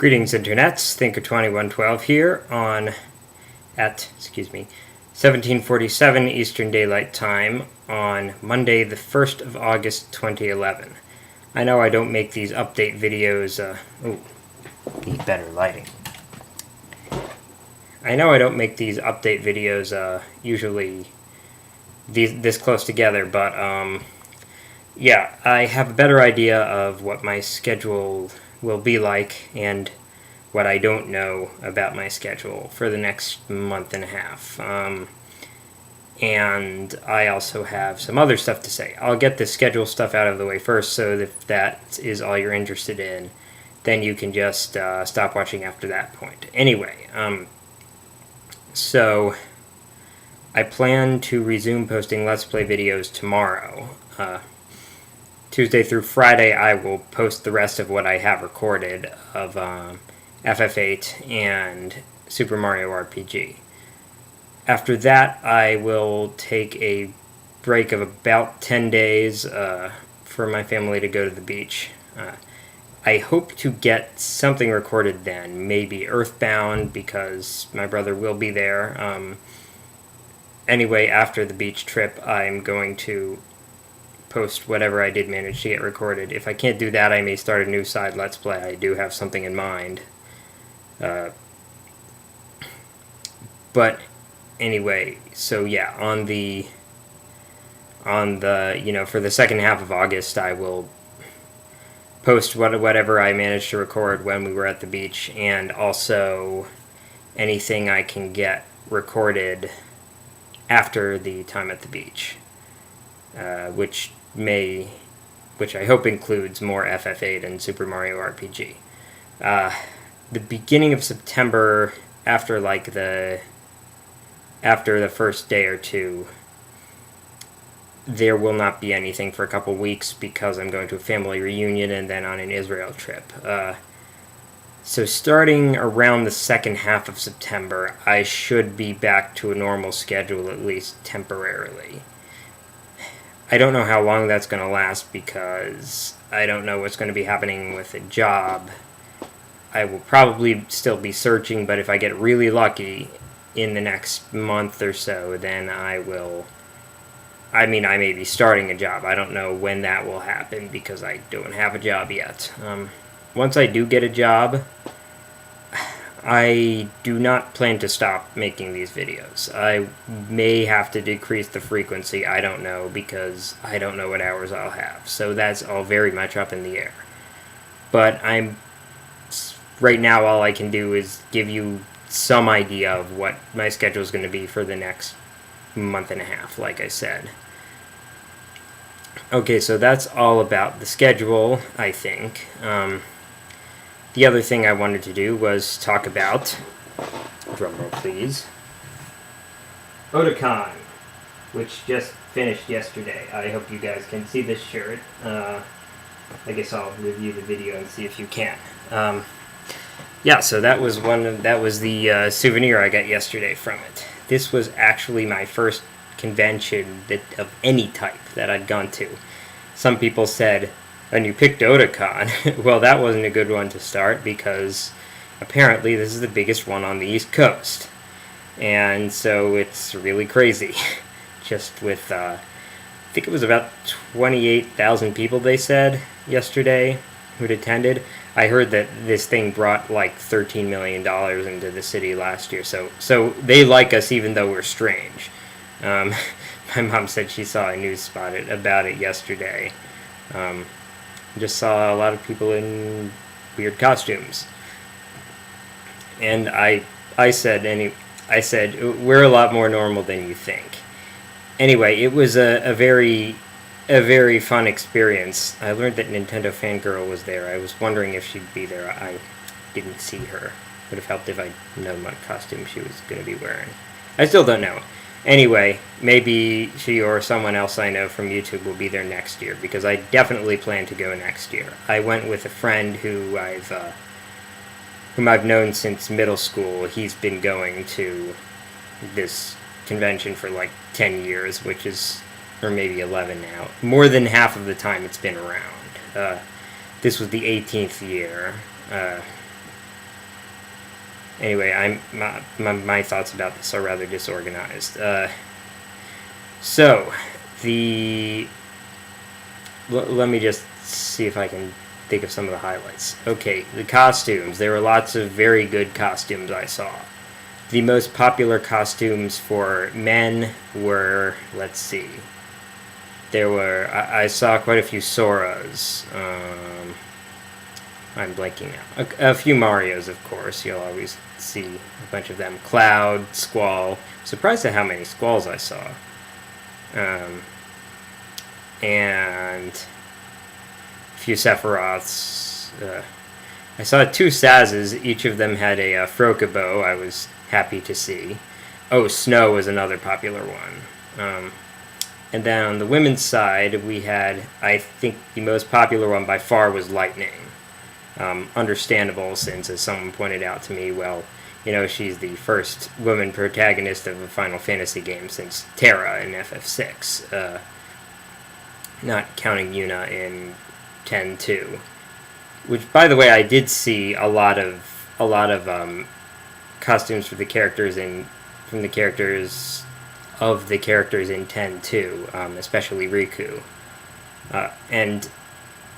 Greetings, internets. Thinker2112 here at 1747 Eastern Daylight Time on Monday, the 1st of August, 2011. I know I don't make these update videos, need better lighting. I know I don't make these update videos, usually this close together, but, yeah, I have a better idea of what my schedule will be like and what I don't know about my schedule for the next month and a half. And I also have some other stuff to say. I'll get the schedule stuff out of the way first, so if that is all you're interested in, then you can just stop watching after that point. Anyway, so I plan to resume posting Let's Play videos tomorrow. Tuesday through Friday, I will post the rest of what I have recorded of FF8 and Super Mario RPG. After that, I will take a break of about 10 days for my family to go to the beach. I hope to get something recorded then, maybe Earthbound, because my brother will be there. Anyway, after the beach trip, I'm going to post whatever I did manage to get recorded. If I can't do that, I may start a new side Let's Play. I do have something in mind. But anyway, so yeah, on the for the second half of August, I will post whatever I managed to record when we were at the beach, and also anything I can get recorded after the time at the beach, which I hope includes more FF8 and Super Mario RPG. The beginning of September, after the first day or two, there will not be anything for a couple weeks because I'm going to a family reunion and then on an Israel trip. So starting around the second half of September, I should be back to a normal schedule, at least temporarily. I don't know how long that's going to last because I don't know what's going to be happening with a job. I will probably still be searching, but if I get really lucky in the next month or so, then I may be starting a job. I don't know when that will happen because I don't have a job yet. Once I do get a job, I do not plan to stop making these videos. I may have to decrease the frequency, I don't know, because I don't know what hours I'll have. So that's all very much up in the air. But right now all I can do is give you some idea of what my schedule is going to be for the next month and a half, like I said. Okay, so that's all about the schedule, I think. The other thing I wanted to do was talk about, drumroll please, Otakon, which just finished yesterday. I hope you guys can see this shirt. I guess I'll review the video and see if you can. Yeah, so that was the souvenir I got yesterday from it. This was actually my first convention of any type that I'd gone to. Some people said, and you picked Otakon. Well, that wasn't a good one to start because apparently this is the biggest one on the East Coast. And so it's really crazy. Just with, I think it was about 28,000 people, they said, yesterday, who'd attended. I heard that this thing brought like $13 million into the city last year. So they like us even though we're strange. My mom said she saw a news spot about it yesterday. Just saw a lot of people in weird costumes, and I said we're a lot more normal than you think. Anyway, it was a very fun experience. I learned that Nintendo Fangirl was there. I was wondering if she'd be there. I didn't see her. Would have helped if I'd known what costume she was going to be wearing. I still don't know. Anyway, maybe she or someone else I know from YouTube will be there next year, because I definitely plan to go next year. I went with a friend whom I've known since middle school. He's been going to this convention for like 10 years, or maybe 11 now. More than half of the time it's been around. This was the 18th year. Anyway, my thoughts about this are rather disorganized. So, let me just see if I can think of some of the highlights. Okay, the costumes. There were lots of very good costumes I saw. The most popular costumes for men were, let's see, I saw quite a few Soras. I'm blanking now. A few Marios, of course. You'll always see a bunch of them. Cloud, Squall. Surprised at how many Squalls I saw. And a few Sephiroths. I saw 2 Sazes. Each of them had a Frocobo. I was happy to see. Oh, Snow was another popular one. And then on the women's side, we had, I think the most popular one by far was Lightning. Understandable, since, as someone pointed out to me, well, you know, she's the first woman protagonist of a Final Fantasy game since Terra in FF6. Not counting Yuna in 10-2. Which, by the way, I did see a lot of costumes for the characters in 10-2, especially Riku. And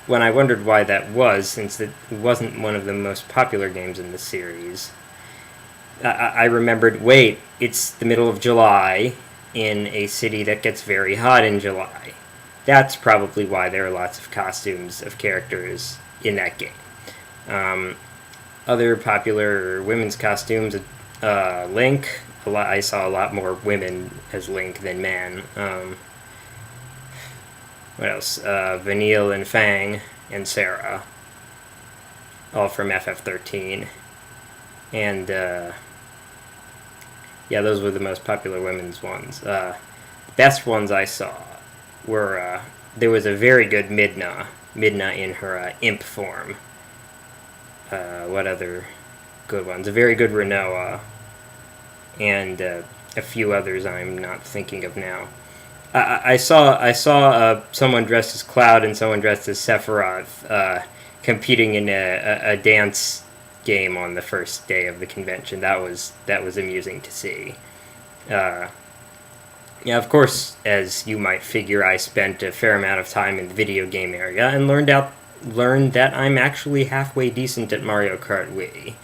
when I wondered why that was, since it wasn't one of the most popular games in the series, I remembered, wait, it's the middle of July in a city that gets very hot in July. That's probably why there are lots of costumes of characters in that game. Other popular women's costumes, Link. I saw a lot more women as Link than men. What else? Vanille and Fang and Sarah. All from FF13. And, yeah, those were the most popular women's ones. The best ones I saw were, there was a very good Midna in her imp form. What other good ones? A very good Renoa. And a few others I'm not thinking of now. I saw someone dressed as Cloud and someone dressed as Sephiroth competing in a dance game on the first day of the convention. That was amusing to see. Yeah, of course, as you might figure, I spent a fair amount of time in the video game area and learned that I'm actually halfway decent at Mario Kart Wii.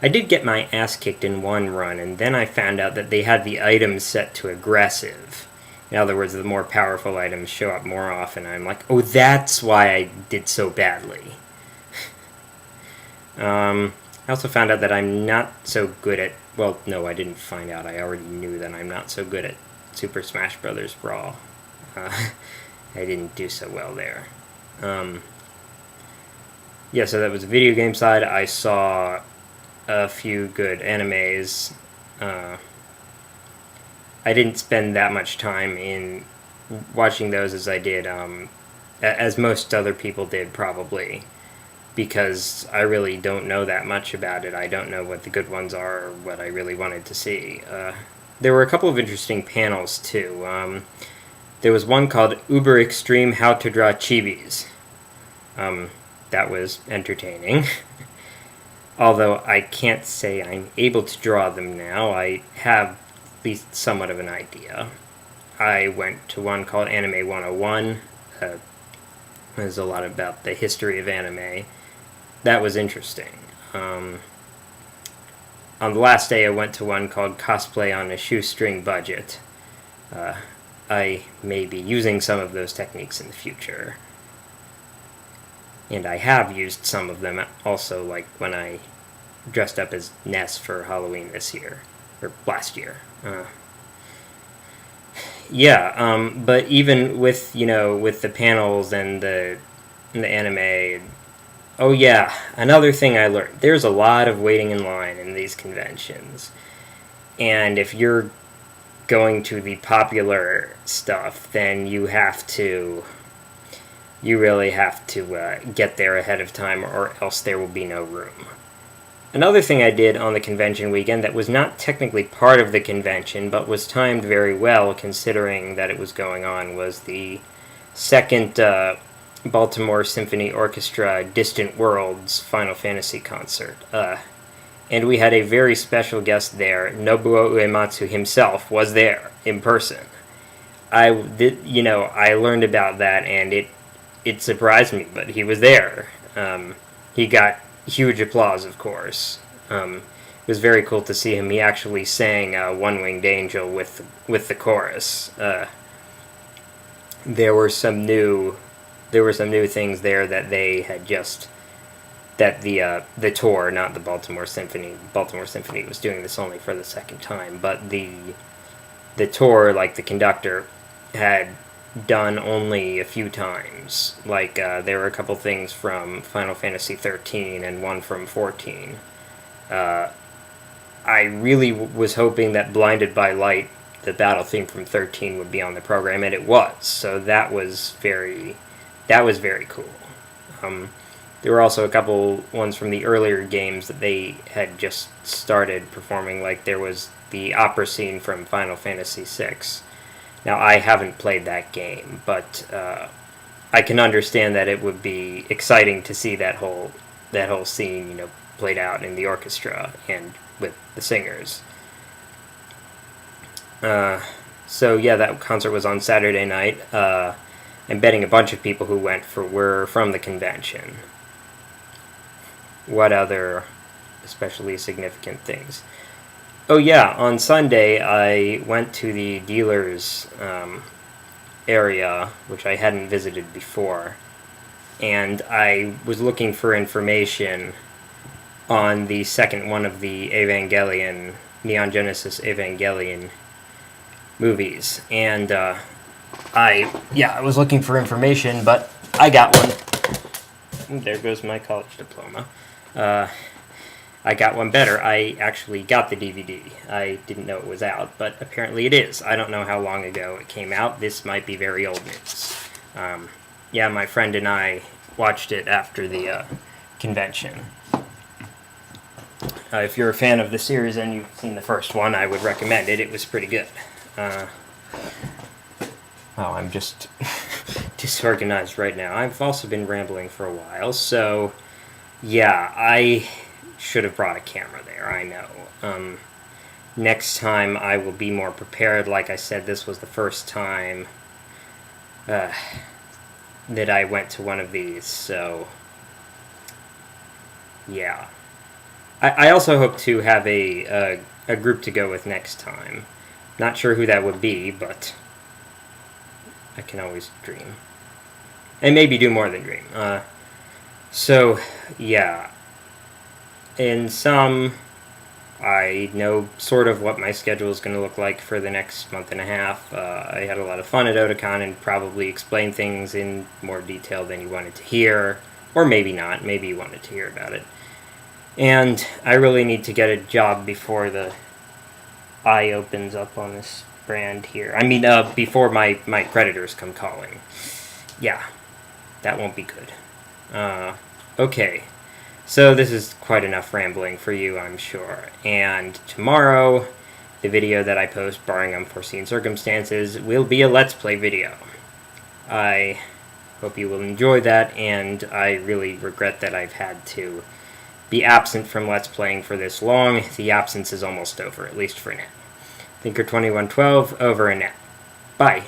I did get my ass kicked in one run, and then I found out that they had the items set to aggressive. In other words, the more powerful items show up more often. I'm like, oh, that's why I did so badly. I also found out that I'm not so good at... Well, no, I didn't find out. I already knew that I'm not so good at Super Smash Bros. Brawl. I didn't do so well there. Yeah, so that was the video game side. I saw a few good animes. I didn't spend that much time in watching those as I did, as most other people did probably, because I really don't know that much about it. I don't know what the good ones are or what I really wanted to see. There were a couple of interesting panels too. There was one called Uber Extreme How to Draw Chibis. That was entertaining. Although I can't say I'm able to draw them now, I have at least somewhat of an idea. I went to one called Anime 101. There's a lot about the history of anime. That was interesting. On the last day I went to one called Cosplay on a Shoestring Budget. I may be using some of those techniques in the future. And I have used some of them also, like when I dressed up as Ness for Halloween this year, or last year. Yeah, but even with, with the panels and the anime, oh yeah, another thing I learned, there's a lot of waiting in line in these conventions. And if you're going to the popular stuff, then you really have to get there ahead of time, or else there will be no room. Another thing I did on the convention weekend that was not technically part of the convention, but was timed very well considering that it was going on, was the second Baltimore Symphony Orchestra Distant Worlds Final Fantasy concert. and we had a very special guest there. Nobuo Uematsu himself was there in person. I learned about that, and it surprised me, but he was there. He got huge applause, of course. It was very cool to see him. He actually sang "One Winged Angel" with the chorus. There were some new things there that they had just that the tour, not the Baltimore Symphony. Baltimore Symphony was doing this only for the second time, but the tour, like the conductor, had done only a few times. Like there were a couple things from Final Fantasy 13 and one from 14. I really was hoping that Blinded by Light, the battle theme from 13, would be on the program, and it was. So that was very cool. There were also a couple ones from the earlier games that they had just started performing, like there was the opera scene from Final Fantasy VI. Now, I haven't played that game, but I can understand that it would be exciting to see that whole scene, played out in the orchestra and with the singers. So yeah, that concert was on Saturday night. I'm betting a bunch of people who went were from the convention. What other especially significant things? Oh yeah, on Sunday I went to the dealer's area, which I hadn't visited before, and I was looking for information on the second one of the Neon Genesis Evangelion movies, and I was looking for information, but I got one. There goes my college diploma. I got one better. I actually got the DVD. I didn't know it was out, but apparently it is. I don't know how long ago it came out. This might be very old news. My friend and I watched it after the convention. If you're a fan of the series and you've seen the first one, I would recommend it. It was pretty good. I'm just disorganized right now. I've also been rambling for a while, so yeah, I should have brought a camera there, I know. Next time I will be more prepared. Like I said, this was the first time that I went to one of these, so yeah. I also hope to have a group to go with next time. Not sure who that would be, but I can always dream. And maybe do more than dream. So, yeah. In sum, I know sort of what my schedule is going to look like for the next month and a half. I had a lot of fun at Otakon and probably explained things in more detail than you wanted to hear. Or maybe not. Maybe you wanted to hear about it. And I really need to get a job before the eye opens up on this brand here. I mean, before my creditors come calling. Yeah, that won't be good. Okay, so this is quite enough rambling for you, I'm sure. And tomorrow, the video that I post, barring unforeseen circumstances, will be a Let's Play video. I hope you will enjoy that, and I really regret that I've had to be absent from Let's Playing for this long. The absence is almost over, at least for now. Thinker2112, over and out. Bye.